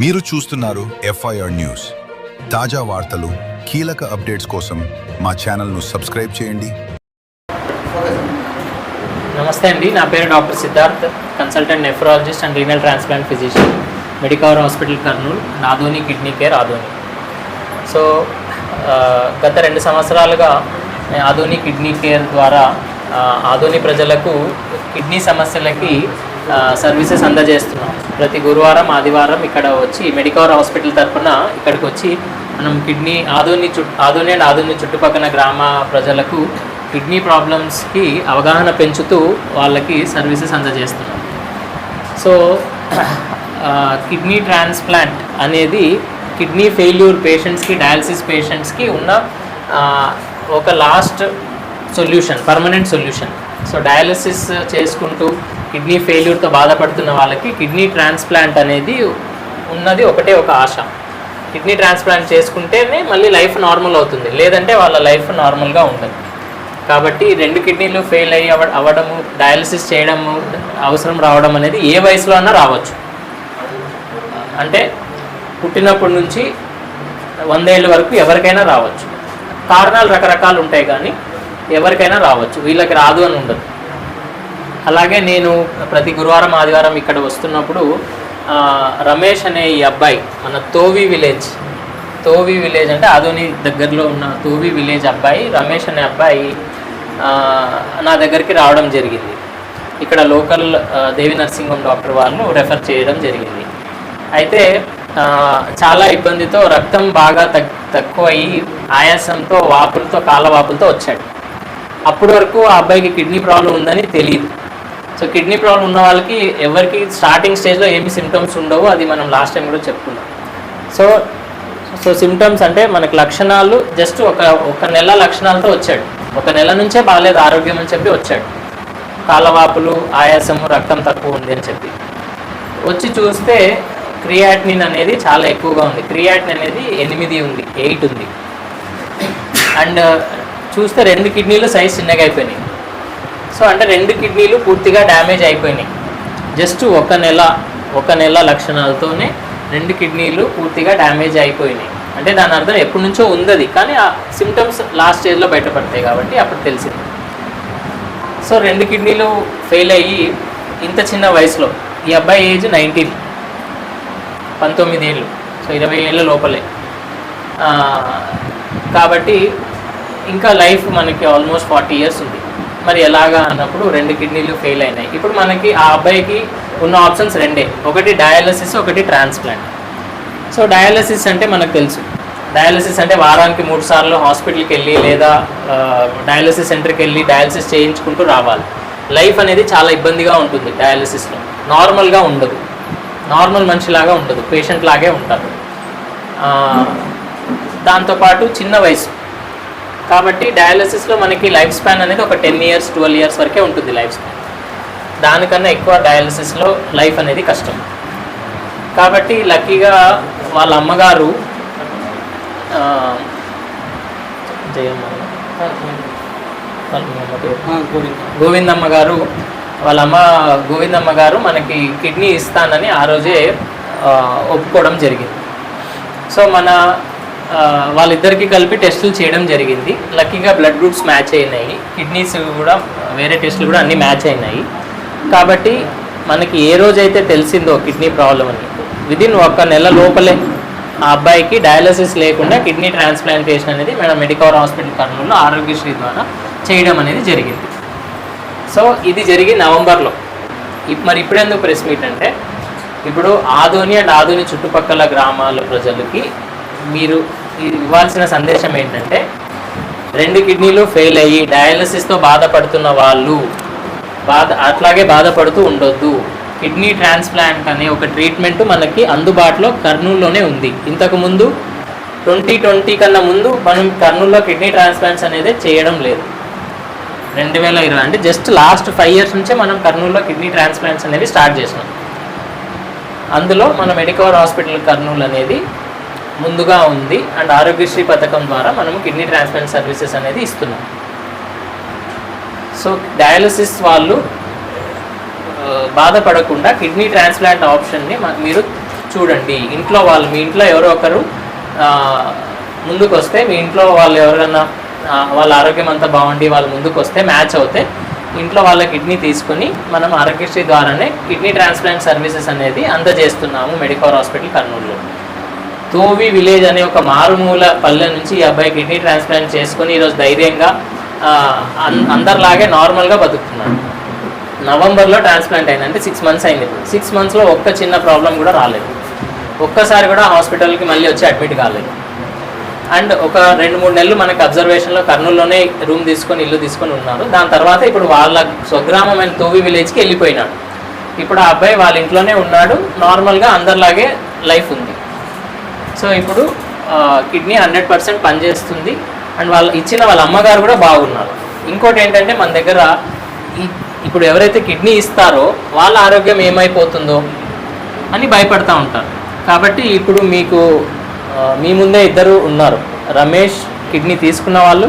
మీరు చూస్తున్నారు FIR news. తాజా వార్తలు, కీలక అప్డేట్స్ కోసం మా ఛానల్ను సబ్స్క్రైబ్ చేయండి. నమస్తే అండి, నా పేరు doctor Siddharth, consultant nephrologist and renal transplant physician, Medicover hospital Kurnool, Adoni kidney care Adoni. So గత 2 సంవత్సరాలుగా ఆదోని కిడ్నీ కేర్ ద్వారా ఆదోని ప్రజలకు కిడ్నీ సమస్యలకి సర్వీసెస్ అందజేస్తున్నాం. ప్రతి గురువారం ఆదివారం ఇక్కడ వచ్చి మెడికవర్ హాస్పిటల్ తరఫున ఇక్కడికి వచ్చి మనం కిడ్నీ ఆదోని అండ్ ఆదోని చుట్టుపక్కల గ్రామ ప్రజలకు కిడ్నీ ప్రాబ్లమ్స్కి అవగాహన పెంచుతూ వాళ్ళకి సర్వీసెస్ అందజేస్తున్నాం. సో కిడ్నీ ట్రాన్స్ప్లాంట్ అనేది కిడ్నీ ఫెయిల్యూర్ పేషెంట్స్కి, డయాలసిస్ పేషెంట్స్కి ఉన్న ఒక last solution, permanent solution. So dialysis చేసుకుంటూ కిడ్నీ ఫెయిల్యూర్తో బాధపడుతున్న వాళ్ళకి కిడ్నీ ట్రాన్స్ప్లాంట్ అనేది ఉన్నది ఒకటే ఒక ఆశ. కిడ్నీ ట్రాన్స్ప్లాంట్ చేసుకుంటేనే మళ్ళీ లైఫ్ నార్మల్ అవుతుంది, లేదంటే వాళ్ళ లైఫ్ నార్మల్గా ఉండదు. కాబట్టి 2 కిడ్నీలు ఫెయిల్ అవ్వడము, డయాలసిస్ చేయడము అవసరం రావడం అనేది ఏ వయసులో అన్నా రావచ్చు. అంటే పుట్టినప్పటి నుంచి 100 ఏళ్ళ వరకు ఎవరికైనా రావచ్చు. కారణాలు రకరకాలు ఉంటాయి, కానీ ఎవరికైనా రావచ్చు, వీళ్ళకి రాదు అని ఉండదు. అలాగే నేను ప్రతి గురువారం ఆదివారం ఇక్కడ వస్తున్నప్పుడు రమేష్ అనే ఈ అబ్బాయి, మన తోవి విలేజ్ అంటే ఆదోని దగ్గరలో ఉన్న తోవి విలేజ్ అబ్బాయి రమేష్ అనే అబ్బాయి నా దగ్గరికి రావడం జరిగింది. ఇక్కడ లోకల్ దేవి నర్సింగ్ హోమ్ డాక్టర్ వాళ్ళు రెఫర్ చేయడం జరిగింది. అయితే చాలా ఇబ్బందితో, రక్తం బాగా తక్కువ అయ్యి ఆయాసంతో, వాపులతో, కాళ్ళ వాపులతో వచ్చాడు. అప్పటి వరకు ఆ అబ్బాయికి కిడ్నీ ప్రాబ్లం ఉందని తెలియదు. సో కిడ్నీ ప్రాబ్లం ఉన్న వాళ్ళకి ఎవరికి స్టార్టింగ్ స్టేజ్లో ఏమి సిమ్టమ్స్ ఉండవు, అది మనం లాస్ట్ టైం కూడా చెప్పుకున్నాం. సో సిమ్టమ్స్ అంటే మనకు లక్షణాలు జస్ట్ ఒక నెల లక్షణాలతో వచ్చాడు. 1 నెల నుంచే బాగాలేదు ఆరోగ్యం అని చెప్పి వచ్చాడు. కాళ్ళవాపులు, ఆయాసము, రక్తం తక్కువ ఉంది అని చెప్పి వచ్చి చూస్తే క్రియాటినిన్ అనేది చాలా ఎక్కువగా ఉంది. క్రియాటినిన్ అనేది 8 ఉంది, 8 ఉంది. అండ్ చూస్తే 2 కిడ్నీలు సైజ్ చిన్నగా అయిపోయినాయి. సో అంటే 2 కిడ్నీలు పూర్తిగా డ్యామేజ్ అయిపోయినాయి. జస్ట్ ఒక నెల లక్షణాలతోనే 2 కిడ్నీలు పూర్తిగా డ్యామేజ్ అయిపోయినాయి. అంటే దాని అర్థం ఎప్పటి నుంచో ఉంది, కానీ ఆ సిమ్టమ్స్ లాస్ట్ స్టేజ్లో బయటపడతాయి కాబట్టి అప్పుడు తెలిసింది. సో 2 కిడ్నీలు ఫెయిల్ అయ్యి ఇంత చిన్న వయసులో, ఈ అబ్బాయి ఏజ్ 19 ఏళ్ళు, సో 20 ఏళ్ళ లోపలే. కాబట్టి ఇంకా లైఫ్ మనకి ఆల్మోస్ట్ 40 ఇయర్స్ ఉంది. మరి ఎలాగా అన్నప్పుడు 2 కిడ్నీలు ఫెయిల్ అయినాయి. ఇప్పుడు మనకి ఆ అబ్బాయికి ఉన్న ఆప్షన్స్ 2, ఒకటి డయాలసిస్, ఒకటి ట్రాన్స్ప్లాంట్. సో డయాలసిస్ అంటే మనకు తెలుసు, డయాలసిస్ అంటే వారానికి 3 సార్లు హాస్పిటల్కి వెళ్ళి లేదా డయాలసిస్ సెంటర్కి వెళ్ళి డయాలసిస్ చేయించుకుంటూ రావాలి. లైఫ్ అనేది చాలా ఇబ్బందిగా ఉంటుంది డయాలసిస్లో. నార్మల్గా ఉండదు, నార్మల్ మనిషిలాగా ఉండదు, పేషెంట్ లాగే ఉంటారు. దాంతోపాటు చిన్న వయసు కాబట్టి డయాలసిస్లో మనకి లైఫ్ స్పాన్ అనేది ఒక 10 ఇయర్స్ 12 ఇయర్స్ వరకే ఉంటుంది లైఫ్ స్పాన్. దానికన్నా ఎక్కువ డయాలసిస్లో లైఫ్ అనేది కష్టం. కాబట్టి లక్కీగా వాళ్ళ అమ్మగారు గోవిందమ్మ గారు, వాళ్ళ అమ్మ గోవిందమ్మ గారు మనకి కిడ్నీ ఇస్తానని ఆ రోజే ఒప్పుకోవడం జరిగింది. సో వాళ్ళిద్దరికీ కలిపి టెస్టులు చేయడం జరిగింది. లక్కీగా బ్లడ్ గ్రూప్స్ మ్యాచ్ అయినాయి, కిడ్నీస్ కూడా వేరే టెస్టులు కూడా అన్నీ మ్యాచ్ అయినాయి. కాబట్టి మనకి ఏ రోజైతే తెలిసిందో కిడ్నీ ప్రాబ్లం అని, విదిన్ 1 నెల లోపలే ఆ అబ్బాయికి డయాలసిస్ లేకుండా కిడ్నీ ట్రాన్స్ప్లాంటేషన్ అనేది మన మెడికవర్ హాస్పిటల్ కర్నూలులో ఆరోగ్యశ్రీ ద్వారా చేయడం అనేది జరిగింది. సో ఇది జరిగి నవంబర్లో. మరి ఇప్పుడెందుకు ప్రెస్ మీట్ అంటే, ఇప్పుడు ఆదోని అండ్ ఆదోని చుట్టుపక్కల గ్రామాల ప్రజలకి మీరు ఇవ్వాల్సిన సందేశం ఏంటంటే, 2 కిడ్నీలు ఫెయిల్ అయ్యి డయాలసిస్తో బాధపడుతున్న వాళ్ళు అట్లాగే బాధపడుతూ ఉండొద్దు. కిడ్నీ ట్రాన్స్ప్లాంట్ అనే ఒక ట్రీట్మెంట్ మనకి అందుబాటులో కర్నూలులోనే ఉంది. ఇంతకుముందు 2020 కన్నా ముందు మనం కర్నూలులో కిడ్నీ ట్రాన్స్ప్లాంట్స్ అనేది చేయడం లేదు. 2020 అంటే జస్ట్ లాస్ట్ 5 ఇయర్స్ నుంచే మనం కర్నూలులో కిడ్నీ ట్రాన్స్ప్లాంట్స్ అనేది స్టార్ట్ చేసినాం. అందులో మన మెడికవర్ హాస్పిటల్ కర్నూలు అనేది ముందుగా ఉంది. అండ్ ఆరోగ్యశ్రీ పథకం ద్వారా మనము కిడ్నీ ట్రాన్స్ప్లాంట్ సర్వీసెస్ అనేది ఇస్తున్నాం. సో డయాలసిస్ వాళ్ళు బాధపడకుండా కిడ్నీ ట్రాన్స్ప్లాంట్ ఆప్షన్ని మీరు చూడండి. ఇంట్లో వాళ్ళు, మీ ఇంట్లో ఎవరో ఒకరు ముందుకు వస్తే, మీ ఇంట్లో వాళ్ళు ఎవరైనా వాళ్ళ ఆరోగ్యం అంతా బాగుండి వాళ్ళు ముందుకు వస్తే, మ్యాచ్ అవుతే ఇంట్లో వాళ్ళ కిడ్నీ తీసుకుని మనం ఆరోగ్యశ్రీ ద్వారానే కిడ్నీ ట్రాన్స్ప్లాంట్ సర్వీసెస్ అనేది అందజేస్తున్నాము మెడికవర్ హాస్పిటల్ కర్నూలులో. తోవి విలేజ్ అనే ఒక మారుమూల పల్లె నుంచి ఈ అబ్బాయి కిడ్నీ ట్రాన్స్ప్లాంట్ చేసుకొని ఈరోజు ధైర్యంగా అందరిలాగే నార్మల్గా బతుకుతున్నాడు. నవంబర్లో ట్రాన్స్ప్లాంట్ అయింది, అంటే 6 months అయింది. ఇప్పుడు 6 monthsలో ఒక్క చిన్న ప్రాబ్లం కూడా రాలేదు. ఒక్కసారి కూడా హాస్పిటల్కి మళ్ళీ వచ్చి అడ్మిట్ కాలేదు. అండ్ ఒక 2-3 నెలలు మనకి అబ్జర్వేషన్లో కర్నూలులోనే రూమ్ తీసుకొని ఇల్లు తీసుకొని ఉన్నారు. దాని తర్వాత ఇప్పుడు వాళ్ళ స్వగ్రామమైన తోవి విలేజ్కి వెళ్ళిపోయినాడు. ఇప్పుడు ఆ అబ్బాయి వాళ్ళ ఇంట్లోనే ఉన్నాడు, నార్మల్గా అందరిలాగే లైఫ్ ఉంది. సో ఇప్పుడు కిడ్నీ 100% పనిచేస్తుంది. అండ్ వాళ్ళ అమ్మగారు కూడా బాగున్నారు. ఇంకోటి ఏంటంటే మన దగ్గర ఇప్పుడు ఎవరైతే కిడ్నీ ఇస్తారో వాళ్ళ ఆరోగ్యం ఏమైపోతుందో అని భయపడతా ఉంటారు. కాబట్టి ఇప్పుడు మీకు మీ ముందే ఇద్దరు ఉన్నారు, రమేష్ కిడ్నీ తీసుకున్న వాళ్ళు,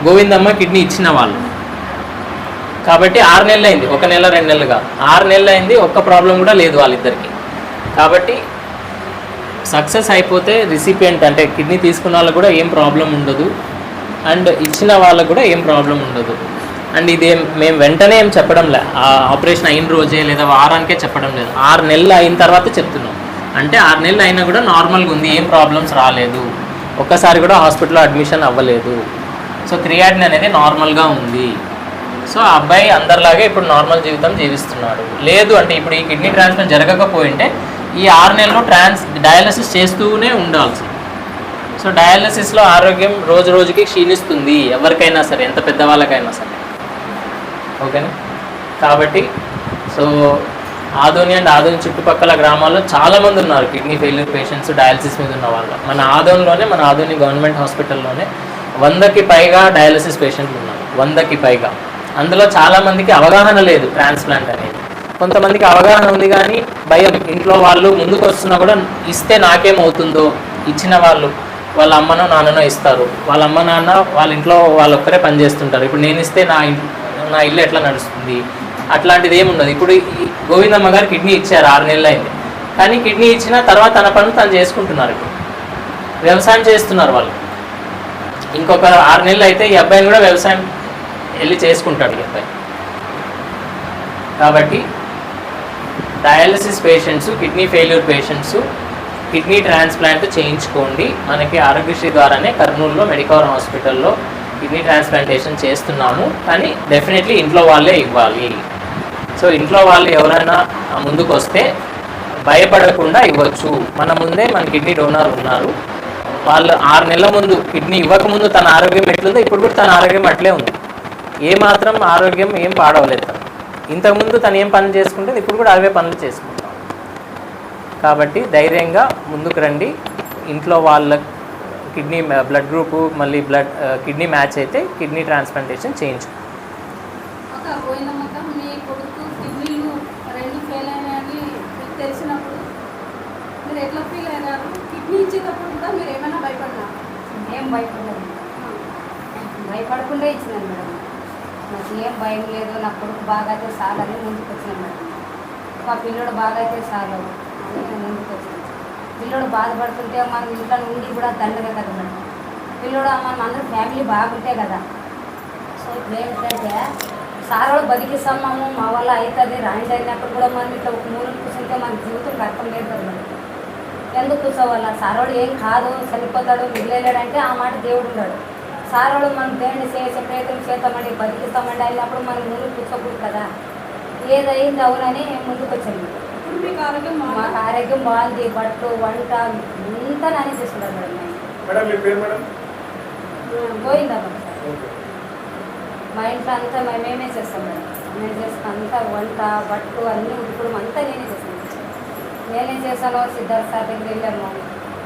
గోవిందమ్మ కిడ్నీ ఇచ్చిన వాళ్ళు. కాబట్టి 6 నెలలు అయింది, 1 నెల 2 నెలలు కాదు, 6 నెలలు అయింది, ఒక్క ప్రాబ్లం కూడా లేదు వాళ్ళిద్దరికి. కాబట్టి సక్సెస్ అయిపోతే రిసిపియంట్ అంటే కిడ్నీ తీసుకున్న వాళ్ళకు కూడా ఏం ప్రాబ్లం ఉండదు, అండ్ ఇచ్చిన వాళ్ళకు కూడా ఏం ప్రాబ్లం ఉండదు. అండ్ ఇది మేము వెంటనే ఏం చెప్పడం లే, ఆపరేషన్ అయిన రోజే లేదా వారానికే చెప్పడం లేదు, 6 నెలలు అయిన తర్వాత చెప్తున్నాం. అంటే 6 నెలలు అయినా కూడా నార్మల్గా ఉంది, ఏం ప్రాబ్లమ్స్ రాలేదు, ఒక్కసారి కూడా హాస్పిటల్లో అడ్మిషన్ అవ్వలేదు. సో క్రియాటిన్ అనేది నార్మల్గా ఉంది. సో ఆ అబ్బాయి అందరిలాగే ఇప్పుడు నార్మల్ జీవితం జీవిస్తున్నాడు. లేదు అంటే ఇప్పుడు ఈ కిడ్నీ ట్రాన్స్ప్లాంట్ జరగకపోయింటే ఈ 6 నెలలు డయాలసిస్ చేస్తూనే ఉండాల్సి. సో డయాలసిస్లో ఆరోగ్యం రోజు రోజుకి క్షీణిస్తుంది ఎవరికైనా సరే, ఎంత పెద్దవాళ్ళకైనా సరే. ఓకేనా? కాబట్టి సో ఆదోని అండ్ ఆదోని చుట్టుపక్కల గ్రామాల్లో చాలామంది ఉన్నారు కిడ్నీ ఫెయిల్యూర్ పేషెంట్స్, డయాలసిస్ మీద ఉన్న వాళ్ళు. మన ఆదోని గవర్నమెంట్ హాస్పిటల్లోనే 100కి పైగా డయాలసిస్ పేషెంట్లు ఉన్నారు, 100కి పైగా. అందులో చాలామందికి అవగాహన లేదు ట్రాన్స్ప్లాంట్ అనేది. కొంతమందికి అవగాహన ఉంది కానీ భయం, ఇంట్లో వాళ్ళు ముందుకు వస్తున్నా కూడా ఇస్తే నాకేమవుతుందో, ఇచ్చిన వాళ్ళు వాళ్ళ అమ్మనో నాన్ననో ఇస్తారు, వాళ్ళ అమ్మ నాన్న వాళ్ళ ఇంట్లో వాళ్ళొక్కరే పనిచేస్తుంటారు. ఇప్పుడు నేను ఇస్తే నా ఇల్లు ఎట్లా నడుస్తుంది, అట్లాంటిది ఏముండదు. ఇప్పుడు గోవిందమ్మ గారు కిడ్నీ ఇచ్చారు, 6 నెలలు అయింది, కానీ కిడ్నీ ఇచ్చిన తర్వాత తన పనులు తను చేసుకుంటున్నారు. ఇప్పుడు వ్యవసాయం చేస్తున్నారు వాళ్ళు. ఇంకొక 6 నెలలు అయితే ఈ అబ్బాయిని కూడా వ్యవసాయం వెళ్ళి చేసుకుంటాడు ఈ అబ్బాయి. కాబట్టి dialysis patients, kidney failure patients kidney transplant చేయించుకోండి. మనకి ఆరోగ్యశ్రీ ద్వారానే కర్నూలులో మెడికవర్ హాస్పిటల్లో కిడ్నీ ట్రాన్స్ప్లాంటేషన్ చేస్తున్నాము. కానీ డెఫినెట్లీ ఇంట్లో వాళ్ళే ఇవ్వాలి. సో ఇంట్లో వాళ్ళు ఎవరైనా ముందుకు వస్తే భయపడకుండా ఇవ్వచ్చు. మన ముందే మన కిడ్నీ డోనర్ ఉన్నారు. వాళ్ళు 6 నెలల ముందు కిడ్నీ ఇవ్వకముందు తన ఆరోగ్యం ఎట్లుందో ఇప్పుడు కూడా తన ఆరోగ్యం అట్లే ఉంది. ఏమాత్రం ఆరోగ్యం ఏం పాడవలేదు తను. ఇంతకుముందు తను ఏం పనులు చేసుకుంటే ఇప్పుడు కూడా అవే పనులు చేసుకుంటాం. కాబట్టి ధైర్యంగా ముందుకు రండి. ఇంట్లో వాళ్ళ కిడ్నీ బ్లడ్ గ్రూపు మళ్ళీ కిడ్నీ మ్యాచ్ అయితే కిడ్నీ ట్రాన్స్ప్లాంటేషన్ చేయించు. మీ కొడుకు కిడ్నీలు 2 ఫెయిల్ అయినాయని మీకు తెలిసినప్పుడు మీరు ఎట్లా ఫీల్ అయినారు? కిడ్నీ ఇచ్చేటప్పుడు కూడా మీరు ఏమైనా భయపడినారు? ఏం భయపడలేదు, భయపడకుండా ఇచ్చినాను మేడం. నాకు ఏం భయం లేదు, నా కొడుకు బాగా అయితే చాలని ముందుకు వచ్చినాను మేడం. మా పిల్లడు బాగా అయితే చాలు అని నేను ముందుకు వచ్చినాను. పిల్లడు బాధపడుతుంటే మన ఇంట్లో ఉండి కూడా దండగా కదా మేడం. పిల్లడు మనం అందరూ ఫ్యామిలీ బాగుంటే కదా. సో ఇప్పుడు ఏంటంటే సార్ వాళ్ళు బతికిస్తాము, మా వల్ల అవుతుంది రాండి అయినప్పుడు కూడా మనం ఇట్లా ఒక మూలం కూర్చుంటే మన జీవితం అర్థం లేదు కదా మేడం. ఎందుకు కూర్చోవాల? సార్ వాడు ఏం కాదు, చనిపోతాడు, మిగిలేడంటే ఆ మాట దేవుడు ఉన్నాడు. సార్ వాడు మనం దేవుడిని చేసే ప్రయత్నం చేస్తామండి, బతికిస్తామండి అయినప్పుడు మనం ముందు కూర్చోకూడదు కదా. ఏదైంది అవునని ముందుకు వచ్చాను. ఇప్పుడు మీకు ఆరోగ్యం మాకు ఆరోగ్యం బాగుంది, బట్టలు వంట అంతా నానే చేస్తున్నాను మేడం. పోయిందమ్మా మా ఇంట్లో అంతా మేమే చేస్తాం మేడం. మేము చేస్తాం అంతా వంట బట్టలు అన్నీ ఉడుకోవడం అంతా నేనే చేస్తాను. నేనేం చేశాను, సిద్ధార్థ సార్ దగ్గర వెళ్ళాము.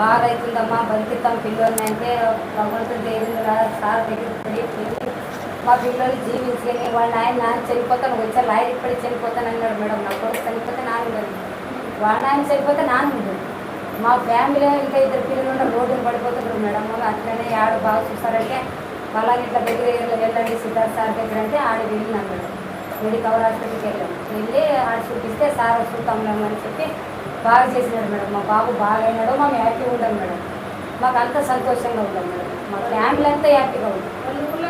బాగా అవుతుందమ్మా బతికిస్తాం పిల్లల్ని అంటే భగవంతుడు దేవుడు సార్ దగ్గరికి మా పిల్లలు జీవించుకొని వాళ్ళ నాన్న చనిపోతాను వచ్చారు, ఆయన ఇప్పటికి చనిపోతాను అన్నాడు మేడం. నా కొడుకు చనిపోతే నాన్న ఉండదు, వాళ్ళ ఆయన చనిపోతే నాన్న ఉండదు. మా ఫ్యామిలీలో ఇంకా 2 పిల్లలు ఉన్న రోడ్డును పడిపోతున్నారు మేడం. అట్లనే ఆడ బాగా చూస్తారంటే వాళ్ళని ఇట్లా దగ్గర వెళ్ళండి సిద్ధార్థ సార్ దగ్గర అంటే ఆడ వెళ్ళినాను మేడం. మెడికవర్ హాస్పిటల్కి వెళ్ళాము. వెళ్ళి ఆడ చూపిస్తే సార్ చూస్తాం అని చెప్పి బాగా చేసినాడు మేడం. మా బాబు బాగా అయినాడు, మేము హ్యాపీగా ఉంటాం మేడం. మాకు అంత సంతోషంగా ఉంటాం మేడం. మా ఫ్యామిలీ అంతా హ్యాపీగా ఉంటాం. వాళ్ళ ఊళ్ళో